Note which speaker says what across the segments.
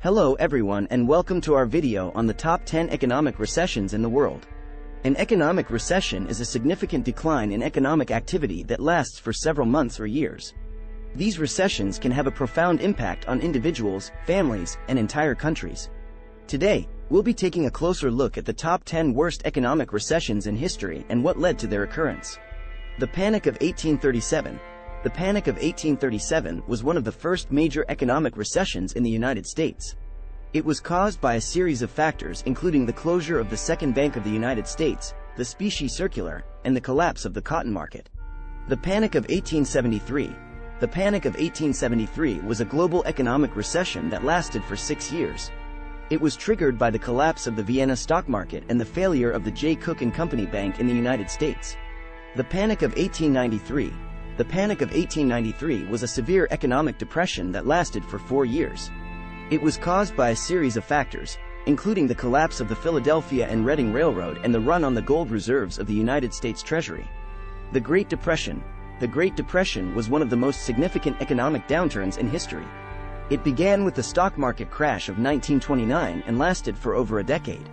Speaker 1: Hello everyone and welcome to our video on the top 10 economic recessions in the world. An economic recession is a significant decline in economic activity that lasts for several months or years. These recessions can have a profound impact on individuals, families, and entire countries. Today, we'll be taking a closer look at the top 10 worst economic recessions in history and what led to their occurrence. The Panic of 1837. The Panic of 1837 was one of the first major economic recessions in the United States. It was caused by a series of factors including the closure of the Second Bank of the United States, the Specie Circular, and the collapse of the cotton market. The Panic of 1873. The Panic of 1873 was a global economic recession that lasted for 6 years. It was triggered by the collapse of the Vienna stock market and the failure of the Jay Cooke and Company bank in the United States. The Panic of 1893. The Panic of 1893 was a severe economic depression that lasted for 4 years. It was caused by a series of factors, including the collapse of the Philadelphia and Reading Railroad and the run on the gold reserves of the United States Treasury. The Great Depression. The Great Depression was one of the most significant economic downturns in history. It began with the stock market crash of 1929 and lasted for over a decade.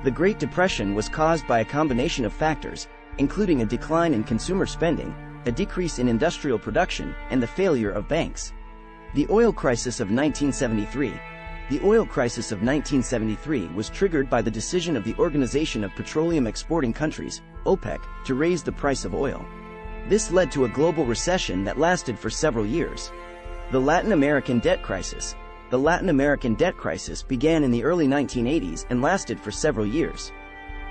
Speaker 1: The Great Depression was caused by a combination of factors, including a decline in consumer spending, a decrease in industrial production, and the failure of banks. The oil crisis of 1973. The oil crisis of 1973 was triggered by the decision of the Organization of Petroleum Exporting Countries, OPEC, to raise the price of oil. This led to a global recession that lasted for several years. The Latin American debt crisis. The Latin American debt crisis began in the early 1980s and lasted for several years.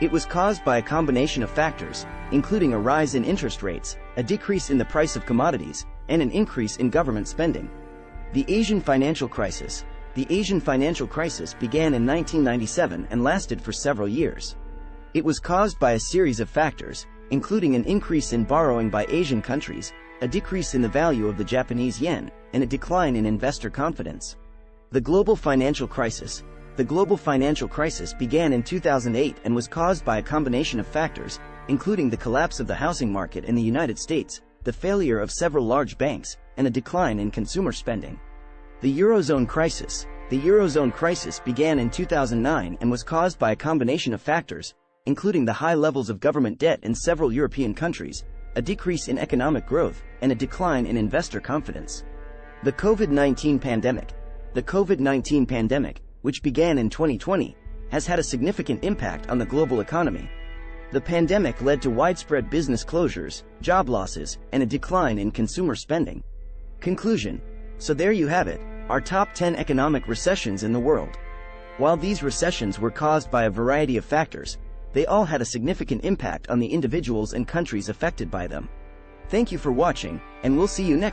Speaker 1: It was caused by a combination of factors, including a rise in interest rates, a decrease in the price of commodities, and an increase in government spending. The Asian financial crisis. The Asian financial crisis began in 1997 and lasted for several years. It was caused by a series of factors, including an increase in borrowing by Asian countries, a decrease in the value of the Japanese yen, and a decline in investor confidence. The global financial crisis. The global financial crisis began in 2008 and was caused by a combination of factors, including the collapse of the housing market in the United States, the failure of several large banks, and a decline in consumer spending. The Eurozone crisis. The Eurozone crisis began in 2009 and was caused by a combination of factors, including the high levels of government debt in several European countries, a decrease in economic growth, and a decline in investor confidence. The COVID-19 pandemic. The COVID-19 pandemic, which began in 2020, has had a significant impact on the global economy. The pandemic led to widespread business closures, job losses, and a decline in consumer spending. Conclusion. So there you have it, our top 10 economic recessions in the world. While these recessions were caused by a variety of factors, they all had a significant impact on the individuals and countries affected by them. Thank you for watching, and we'll see you next time.